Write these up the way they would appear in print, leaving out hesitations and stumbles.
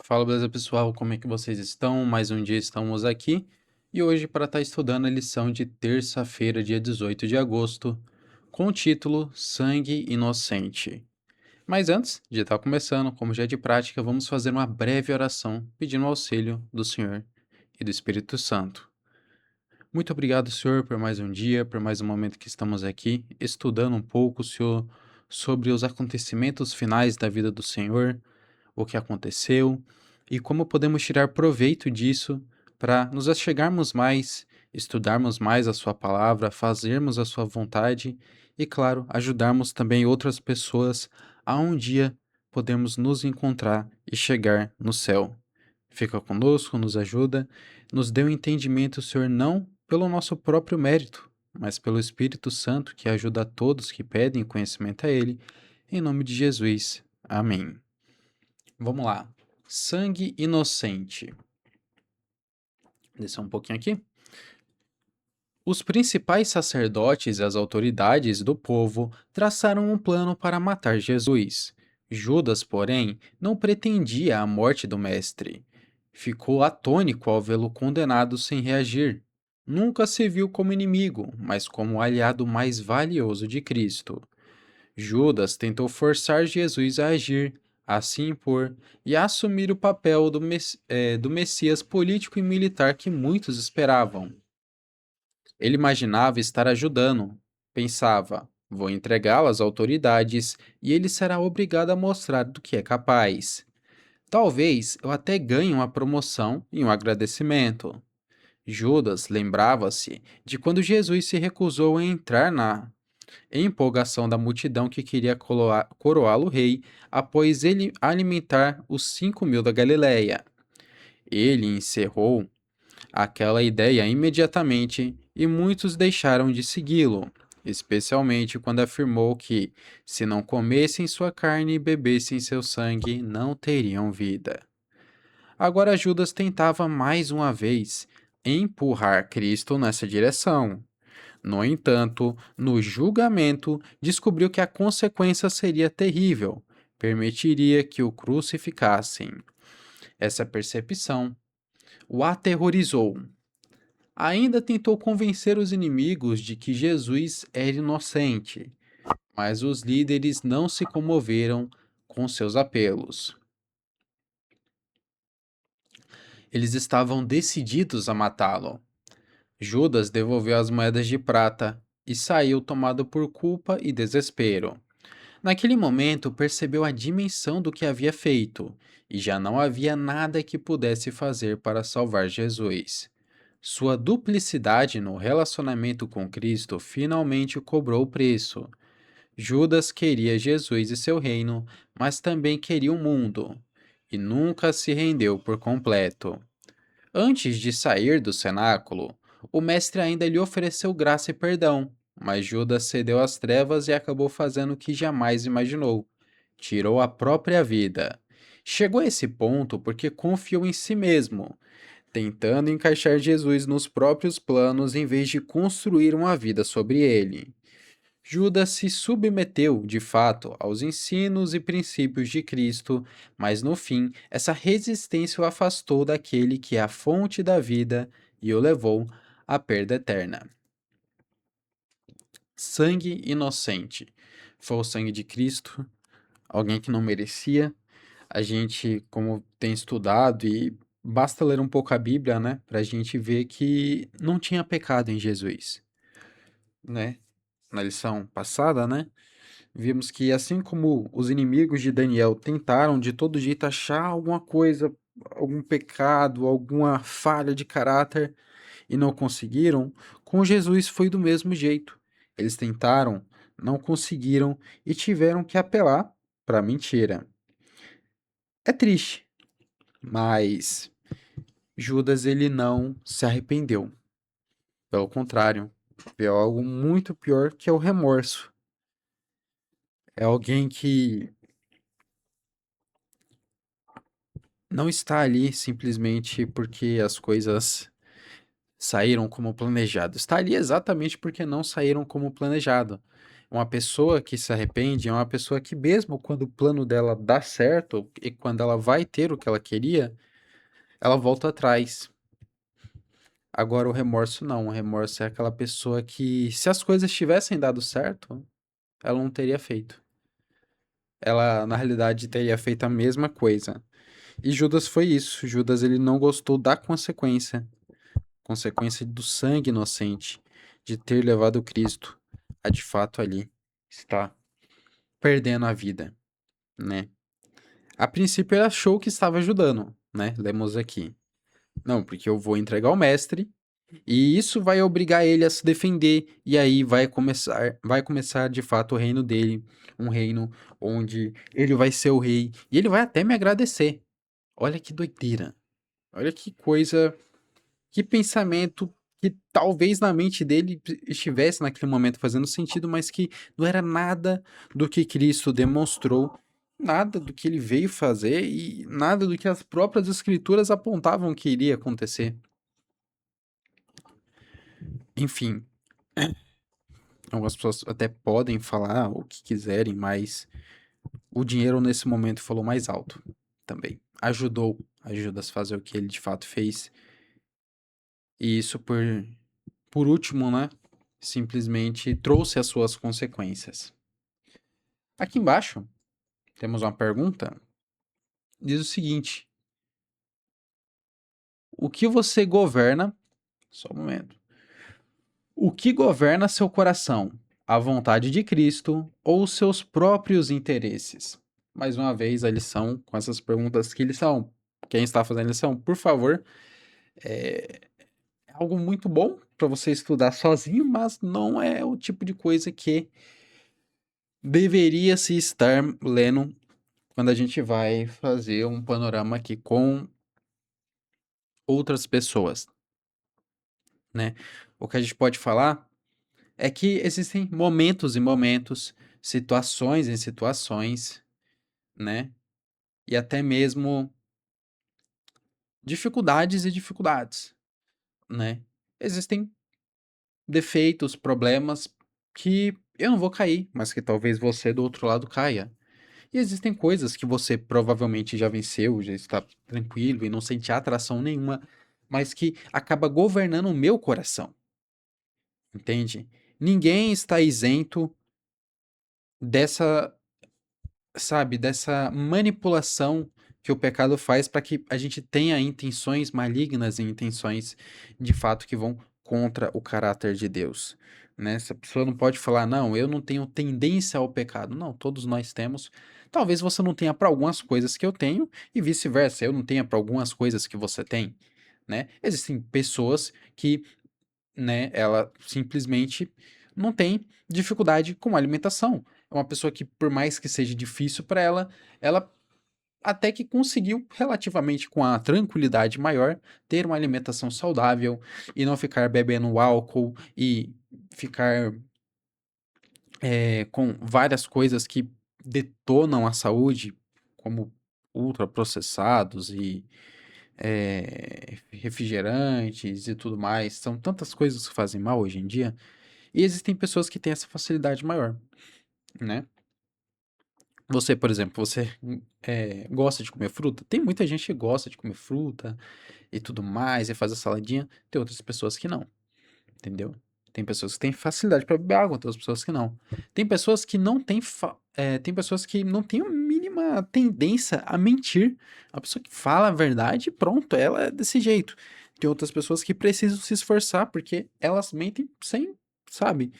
Fala, beleza, pessoal? Como é que vocês estão? Mais um dia estamos aqui e hoje para estar estudando a lição de terça-feira, dia 18 de agosto, com o título Sangue Inocente. Mas antes de estar começando, como já é de prática, vamos fazer uma breve oração pedindo o auxílio do Senhor e do Espírito Santo. Muito obrigado, Senhor, por mais um dia, por mais um momento que estamos aqui, estudando um pouco, Senhor, sobre os acontecimentos finais da vida do Senhor, o que aconteceu e como podemos tirar proveito disso para nos achegarmos mais, estudarmos mais a Sua palavra, fazermos a Sua vontade e, claro, ajudarmos também outras pessoas a um dia podermos nos encontrar e chegar no céu. Fica conosco, nos ajuda, nos dê o entendimento, Senhor, não pelo nosso próprio mérito, mas pelo Espírito Santo que ajuda a todos que pedem conhecimento a Ele. Em nome de Jesus. Amém. Vamos lá. Sangue inocente. Descer um pouquinho aqui. Os principais sacerdotes e as autoridades do povo traçaram um plano para matar Jesus. Judas, porém, não pretendia a morte do mestre. Ficou atônico ao vê-lo condenado sem reagir. Nunca se viu como inimigo, mas como o aliado mais valioso de Cristo. Judas tentou forçar Jesus a agir, a se impor e a assumir o papel do Messias político e militar que muitos esperavam. Ele imaginava estar ajudando. Pensava, vou entregá-lo às autoridades e ele será obrigado a mostrar do que é capaz. Talvez eu até ganhe uma promoção e um agradecimento. Judas lembrava-se de quando Jesus se recusou a entrar na empolgação da multidão que queria coroá-lo rei após ele alimentar os 5.000 da Galileia. Ele encerrou aquela ideia imediatamente e muitos deixaram de segui-lo, especialmente quando afirmou que, se não comessem sua carne e bebessem seu sangue, não teriam vida. Agora Judas tentava mais uma vez empurrar Cristo nessa direção. No entanto, no julgamento, descobriu que a consequência seria terrível, permitiria que o crucificassem. Essa percepção o aterrorizou. Ainda tentou convencer os inimigos de que Jesus era inocente, mas os líderes não se comoveram com seus apelos. Eles estavam decididos a matá-lo. Judas devolveu as moedas de prata e saiu tomado por culpa e desespero. Naquele momento, percebeu a dimensão do que havia feito e já não havia nada que pudesse fazer para salvar Jesus. Sua duplicidade no relacionamento com Cristo finalmente cobrou o preço. Judas queria Jesus e seu reino, mas também queria o mundo, e nunca se rendeu por completo. Antes de sair do cenáculo, o mestre ainda lhe ofereceu graça e perdão, mas Judas cedeu às trevas e acabou fazendo o que jamais imaginou: tirou a própria vida. Chegou a esse ponto porque confiou em si mesmo, tentando encaixar Jesus nos próprios planos em vez de construir uma vida sobre ele. Judas se submeteu, de fato, aos ensinos e princípios de Cristo, mas no fim, essa resistência o afastou daquele que é a fonte da vida e o levou à perda eterna. Sangue inocente. Foi o sangue de Cristo, alguém que não merecia. A gente, como tem estudado, e basta ler um pouco a Bíblia, né, para a gente ver que não tinha pecado em Jesus, né? Na lição passada, né? Vimos que assim como os inimigos de Daniel tentaram de todo jeito achar alguma coisa, algum pecado, alguma falha de caráter e não conseguiram, com Jesus foi do mesmo jeito. Eles tentaram, não conseguiram e tiveram que apelar para a mentira. É triste, mas Judas ele não se arrependeu. Pelo contrário, veio algo muito pior que é o remorso. É alguém que não está ali simplesmente porque as coisas saíram como planejado. Está ali exatamente porque não saíram como planejado. Uma pessoa que se arrepende é uma pessoa que, mesmo quando o plano dela dá certo e quando ela vai ter o que ela queria, ela volta atrás. Agora, o remorso não. O remorso é aquela pessoa que, se as coisas tivessem dado certo, ela não teria feito. Ela, na realidade, teria feito a mesma coisa. E Judas foi isso. Judas, ele não gostou da consequência. Consequência do sangue inocente, de ter levado Cristo a, de fato, ali estar perdendo a vida, né? A princípio, ele achou que estava ajudando, né? Lemos aqui. Não, porque eu vou entregar o mestre e isso vai obrigar ele a se defender e aí vai começar de fato o reino dele, um reino onde ele vai ser o rei e ele vai até me agradecer. Olha que doideira. Olha que coisa, que pensamento que talvez na mente dele estivesse naquele momento fazendo sentido, mas que não era nada do que Cristo demonstrou, nada do que ele veio fazer e nada do que as próprias escrituras apontavam que iria acontecer. Enfim, algumas pessoas até podem falar o que quiserem, mas o dinheiro nesse momento falou mais alto também. Ajudou a Judas a fazer o que ele de fato fez. E isso por último, né? Simplesmente trouxe as suas consequências. Aqui embaixo temos uma pergunta. Diz o seguinte: o que você governa? Só um momento. O que governa seu coração? A vontade de Cristo ou os seus próprios interesses? Mais uma vez, a lição com essas perguntas. Que lição? Quem está fazendo a lição, por favor, é algo muito bom para você estudar sozinho, mas não é o tipo de coisa que deveria se estar lendo quando a gente vai fazer um panorama aqui com outras pessoas, né? O que a gente pode falar é que existem momentos e momentos, situações em situações, né? E até mesmo dificuldades e dificuldades, né? Existem defeitos, problemas que eu não vou cair, mas que talvez você do outro lado caia. E existem coisas que você provavelmente já venceu, já está tranquilo e não sente atração nenhuma, mas que acaba governando o meu coração, entende? Ninguém está isento dessa, sabe, dessa manipulação que o pecado faz para que a gente tenha intenções malignas e intenções de fato que vão contra o caráter de Deus, né? Essa pessoa não pode falar, não, eu não tenho tendência ao pecado. Não, todos nós temos. Talvez você não tenha para algumas coisas que eu tenho e vice-versa, eu não tenha para algumas coisas que você tem, né? Existem pessoas que, né, ela simplesmente não tem dificuldade com alimentação. É uma pessoa que, por mais que seja difícil para ela, ela até que conseguiu, relativamente com a tranquilidade maior, ter uma alimentação saudável e não ficar bebendo álcool e ficar com várias coisas que detonam a saúde, como ultraprocessados e refrigerantes e tudo mais. São tantas coisas que fazem mal hoje em dia. E existem pessoas que têm essa facilidade maior, né? Você, por exemplo, você gosta de comer fruta? Tem muita gente que gosta de comer fruta e tudo mais, e faz a saladinha. Tem outras pessoas que não, entendeu? Tem pessoas que têm facilidade para beber água, outras pessoas que não. Tem pessoas que não têm, tem pessoas que não têm a mínima tendência a mentir. A pessoa que fala a verdade, pronto, ela é desse jeito. Tem outras pessoas que precisam se esforçar porque elas mentem sem, sabe?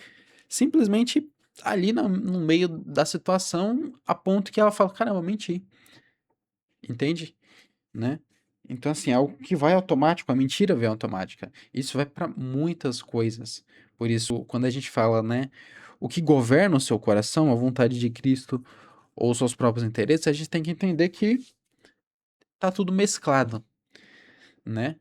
Simplesmente ali no meio da situação, a ponto que ela fala, caramba, menti, entende? Né? Então, assim, é algo que vai automático, a mentira vem automática. Isso vai para muitas coisas. Por isso, quando a gente fala, né, o que governa o seu coração, a vontade de Cristo ou os seus próprios interesses, a gente tem que entender que tá tudo mesclado, né?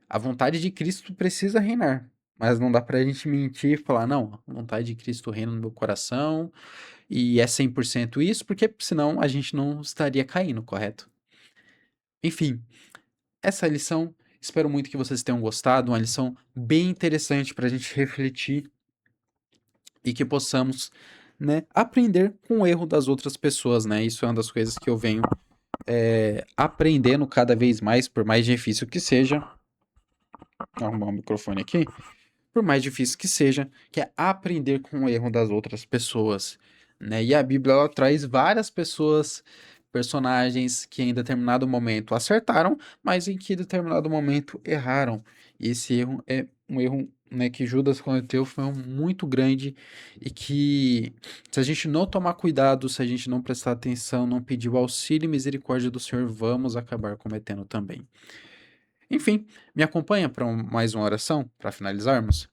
A vontade de Cristo precisa reinar. Mas não dá pra gente mentir e falar, não, a vontade de Cristo reina no meu coração e é 100% isso, porque senão a gente não estaria caindo, correto? Enfim, essa lição, espero muito que vocês tenham gostado, uma lição bem interessante para a gente refletir e que possamos, né, aprender com o erro das outras pessoas, né? Isso é uma das coisas que eu venho aprendendo cada vez mais, por mais difícil que seja. Vou arrumar o microfone aqui. Por mais difícil que seja, que é aprender com o erro das outras pessoas, né? E a Bíblia ela traz várias pessoas, personagens que em determinado momento acertaram, mas em que em determinado momento erraram. E esse erro é um erro, né, que Judas cometeu foi um muito grande e que se a gente não tomar cuidado, se a gente não prestar atenção, não pedir o auxílio e misericórdia do Senhor, vamos acabar cometendo também. Enfim, me acompanha para mais uma oração para finalizarmos?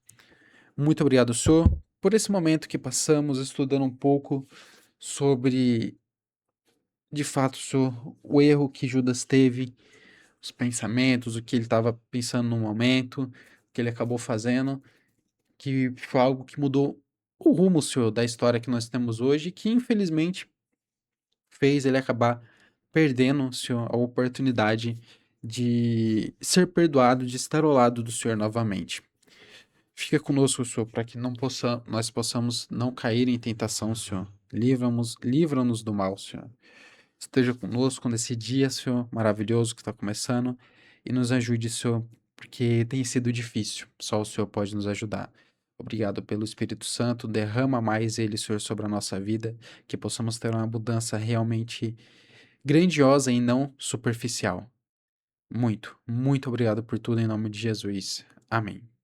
Muito obrigado, senhor, por esse momento que passamos estudando um pouco sobre, de fato, senhor, o erro que Judas teve, os pensamentos, o que ele estava pensando no momento, o que ele acabou fazendo, que foi algo que mudou o rumo, senhor, da história que nós temos hoje, que infelizmente fez ele acabar perdendo, senhor, a oportunidade de ser perdoado, de estar ao lado do senhor novamente. Fica conosco, Senhor, para que nós possamos não cair em tentação, Senhor. Livra-nos do mal, Senhor. Esteja conosco nesse dia, Senhor, maravilhoso que está começando, e nos ajude, Senhor, porque tem sido difícil. Só o Senhor pode nos ajudar. Obrigado pelo Espírito Santo. Derrama mais ele, Senhor, sobre a nossa vida, que possamos ter uma mudança realmente grandiosa e não superficial. Muito, muito obrigado por tudo em nome de Jesus. Amém.